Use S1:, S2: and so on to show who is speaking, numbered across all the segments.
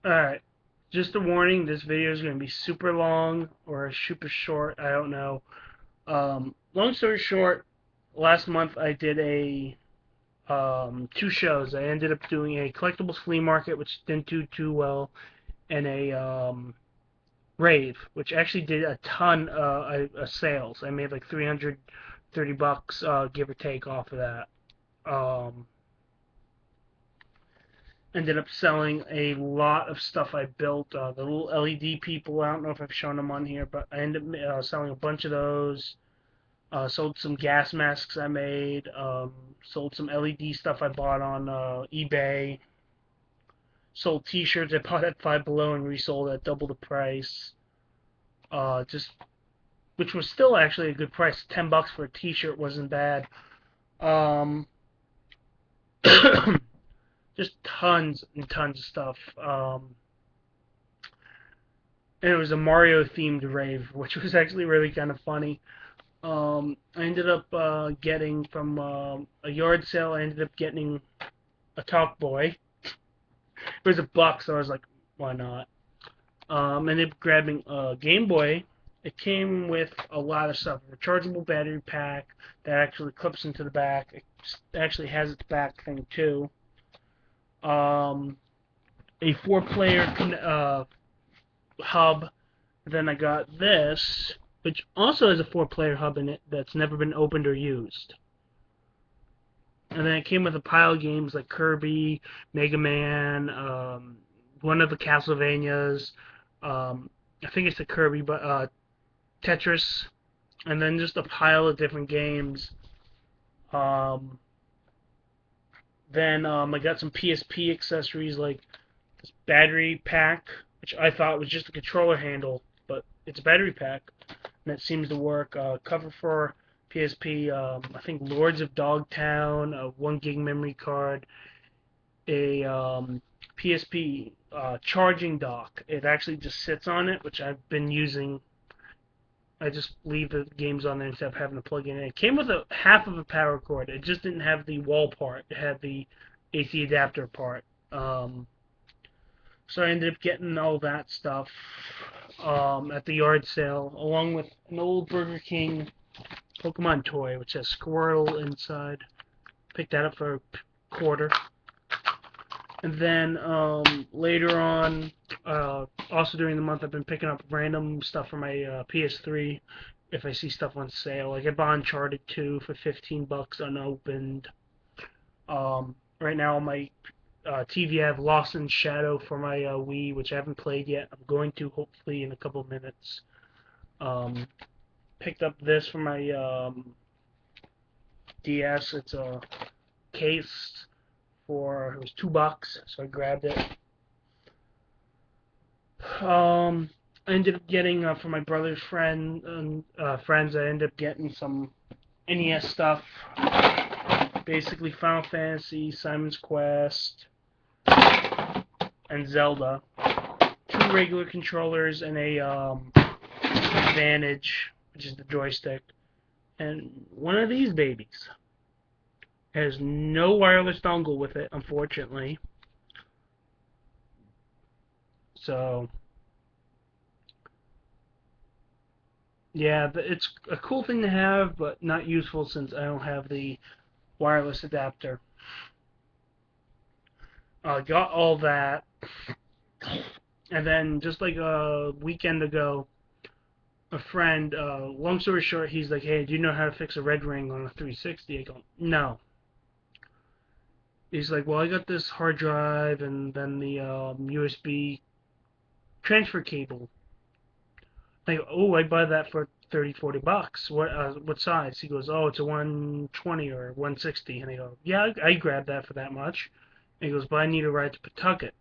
S1: Alright, just a warning, this video is going to be super long or super short, I don't know. Long story short, last month I did two shows. I ended up doing a collectibles flea market, which didn't do too well, and a rave, which actually did a ton of sales. I made like 330 bucks, give or take, off of that. Um, Ended up selling a lot of stuff I built. The little LED people, I don't know if I've shown them on here, but I ended up selling a bunch of those. Sold some gas masks I made. Sold some LED stuff I bought on eBay. Sold T-shirts I bought at Five Below and resold at double the price. Just which was still actually a good price. $10 for a T-shirt wasn't bad. Um, just tons and tons of stuff. And it was a Mario themed rave, which was actually really kind of funny. I ended up getting from a yard sale. I ended up getting a Talk Boy. It was $1, so I was like, why not? Ended up grabbing a Game Boy. It came with a lot of stuff. A rechargeable battery pack that actually clips into the back. It actually has its back thing too. Um, a four-player hub. Then I got this, which also has a four-player hub in it that's never been opened or used. And then it came with a pile of games like Kirby, Mega Man, one of the Castlevanias. I think it's a Kirby, but Tetris, and then just a pile of different games. Um, then I got some PSP accessories like this battery pack, which I thought was just a controller handle, but it's a battery pack, and it seems to work. Cover for PSP, I think Lords of Dogtown, a 1 gig memory card, a PSP charging dock. It actually just sits on it, which I've been using. I just leave the games on there instead of having to plug in. It came with a half of a power cord. It just didn't have the wall part. It had the AC adapter part. So I ended up getting all that stuff at the yard sale, along with an old Burger King Pokemon toy, which has Squirtle inside. Picked that up for a quarter. And then later on, also during the month, I've been picking up random stuff for my PS3 if I see stuff on sale. Like I bought Uncharted 2 for $15 unopened. Right now on my TV, I have Lost in Shadow for my Wii, which I haven't played yet. I'm going to hopefully in a couple of minutes. Um, Picked up this for my DS. It's a case for it was $2, so I grabbed it. Um, I ended up getting for my brother's friends. I ended up getting some NES stuff, basically Final Fantasy, Simon's Quest, and Zelda. Two regular controllers and a Advantage, which is the joystick, and one of these babies has no wireless dongle with it, unfortunately. So yeah, it's a cool thing to have, but not useful since I don't have the wireless adapter. Got all that, and then just like a weekend ago, a friend, long story short, he's like, "Hey, do you know how to fix a red ring on a 360?" I go, "No." He's like, "Well, I got this hard drive and then the USB transfer cable." I go, "Oh, I buy that for 30, $40. What size?" He goes, "Oh, it's a 120 or 160." And I go, "Yeah, I grabbed that for that much." And he goes, "But I need a ride to Pawtucket."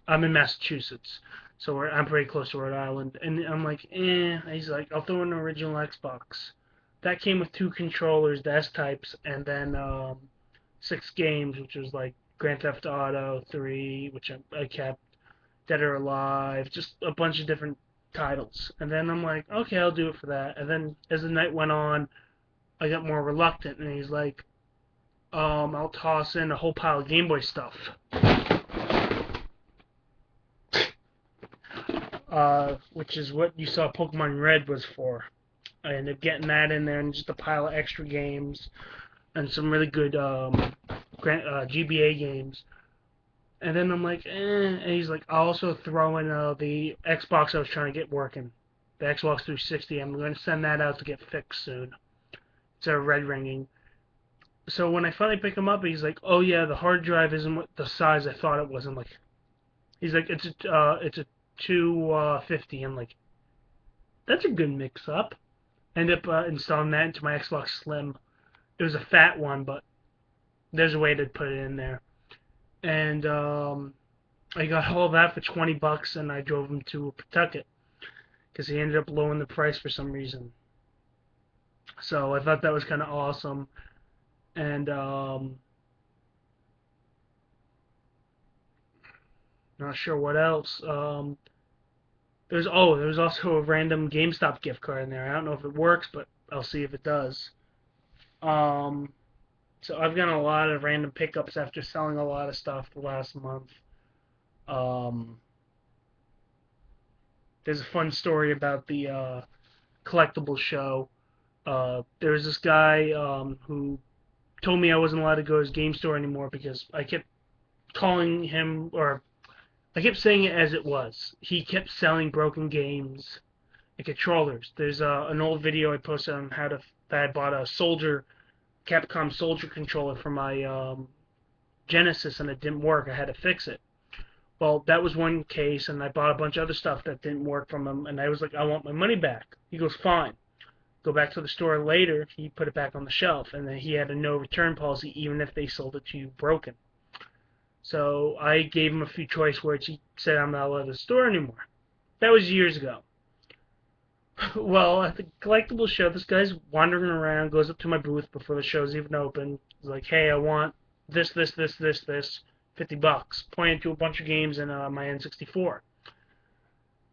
S1: I'm in Massachusetts, so I'm very close to Rhode Island. And I'm like, eh. He's like, "I'll throw in an original Xbox." That came with two controllers, the S types, and then 6 games, which was like Grand Theft Auto 3, which I kept, Dead or Alive, just a bunch of different titles. And then I'm like, okay, I'll do it for that. And then as the night went on, I got more reluctant, and he's like, I'll toss in a whole pile of Game Boy stuff. which is what you saw Pokemon Red was for. I ended up getting that in there and just a pile of extra games and some really good GBA games. And then I'm like, and he's like, I'll also throw in the Xbox I was trying to get working. The Xbox 360. I'm going to send that out to get fixed soon. It's a red ringing. So when I finally pick him up, he's like, oh yeah, the hard drive isn't the size I thought it was. I'm like, he's like, it's a 250. I'm like, that's a good mix up. Ended up installing that into my Xbox Slim. It was a fat one, but there's a way to put it in there. And I got all of that for $20, and I drove him to Pawtucket because he ended up lowering the price for some reason. So I thought that was kind of awesome. And not sure what else. There's also a random GameStop gift card in there. I don't know if it works, but I'll see if it does. Um, so I've gotten a lot of random pickups after selling a lot of stuff the last month. Um, there's a fun story about the collectible show. There was this guy who told me I wasn't allowed to go to his game store anymore because I kept calling him, or I kept saying it as it was. He kept selling broken games and controllers. There's an old video I posted on that I bought a Capcom Soldier controller for my Genesis and it didn't work. I had to fix it. Well, that was one case, and I bought a bunch of other stuff that didn't work from him, and I was like, I want my money back. He goes, fine. Go back to the store later. He put it back on the shelf, and then he had a no return policy even if they sold it to you broken. So I gave him a few choice words. He said I'm not allowed to the store anymore. That was years ago. Well, at the collectible show, this guy's wandering around, goes up to my booth before the show's even open. He's like, hey, I want this, $50, pointing to a bunch of games in my N64.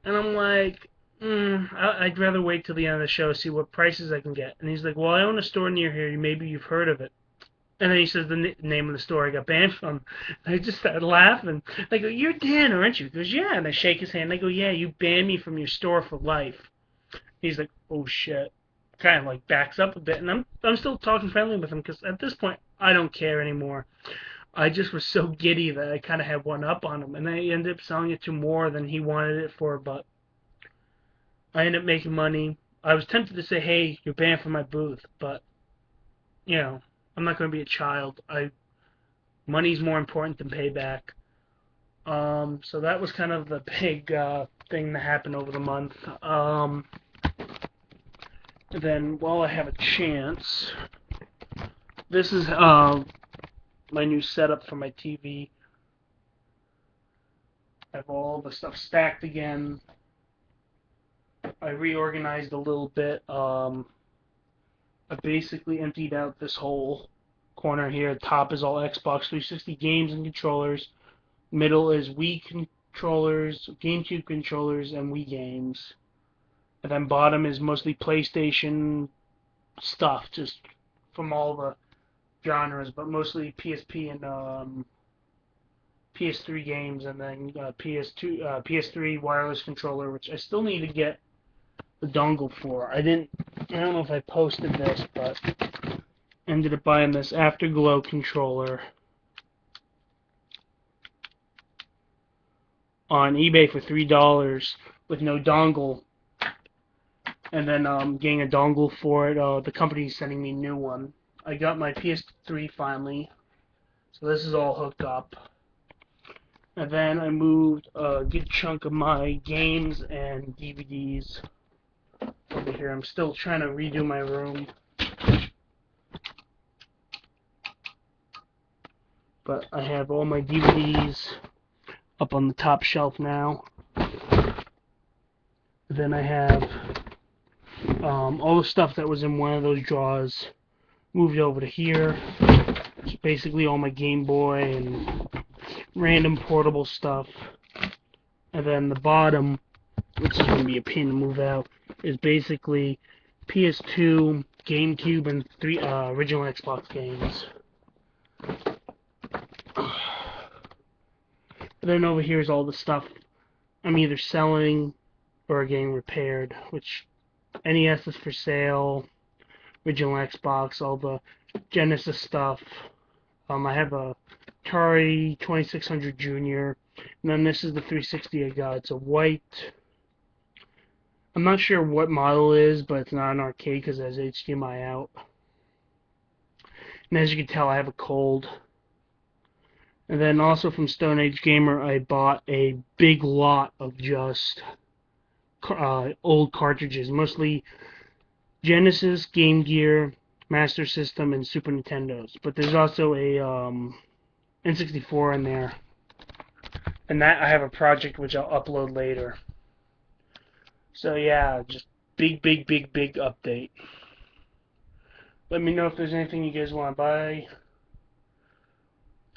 S1: And I'm like, I'd rather wait till the end of the show, see what prices I can get. And he's like, well, I own a store near here. Maybe you've heard of it. And then he says the name of the store I got banned from. And I just started laughing. I go, you're Dan, aren't you? He goes, yeah. And I shake his hand. I go, yeah, you banned me from your store for life. He's like, oh, shit. Kind of like backs up a bit. And I'm still talking friendly with him because at this point, I don't care anymore. I just was so giddy that I kind of had one up on him. And I ended up selling it to more than he wanted it for, but I ended up making money. I was tempted to say, hey, you're banned from my booth, but, you know, I'm not going to be a child. Money's more important than payback. So that was kind of the big thing that happened over the month. Then, while I have a chance, this is my new setup for my TV. I have all the stuff stacked again. I reorganized a little bit. I basically emptied out this whole corner here. Top is all Xbox 360 games and controllers. Middle is Wii controllers, GameCube controllers, and Wii games. And then bottom is mostly PlayStation stuff, just from all the genres, but mostly PSP and PS3 games, and then PS3 wireless controller, which I still need to get the dongle for. I don't know if I posted this, but ended up buying this Afterglow controller on eBay for $3 with no dongle, and then getting a dongle for it. The company's sending me a new one. I got my PS3 finally, so this is all hooked up. And then I moved a good chunk of my games and DVDs over here. I'm still trying to redo my room, but I have all my DVDs up on the top shelf now. Then I have all the stuff that was in one of those drawers moved over to here. It's basically all my Game Boy and random portable stuff. And then the bottom, which is going to be a pain to move out, is basically PS2, GameCube, and three original Xbox games. And then over here is all the stuff I'm either selling or getting repaired, which NES is for sale, original Xbox, all the Genesis stuff. I have a Atari 2600 Junior, and then this is the 360 I got. It's a white. I'm not sure what model it is, but it's not an arcade because it has HDMI out. And as you can tell, I have a cold. And then also from Stone Age Gamer, I bought a big lot of just old cartridges, mostly Genesis, Game Gear, Master System, and Super Nintendos. But there's also a N64 in there. And that I have a project which I'll upload later. So yeah, just big update. Let me know if there's anything you guys want to buy.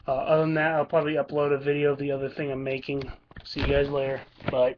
S1: Other than that, I'll probably upload a video of the other thing I'm making. See you guys later. Bye.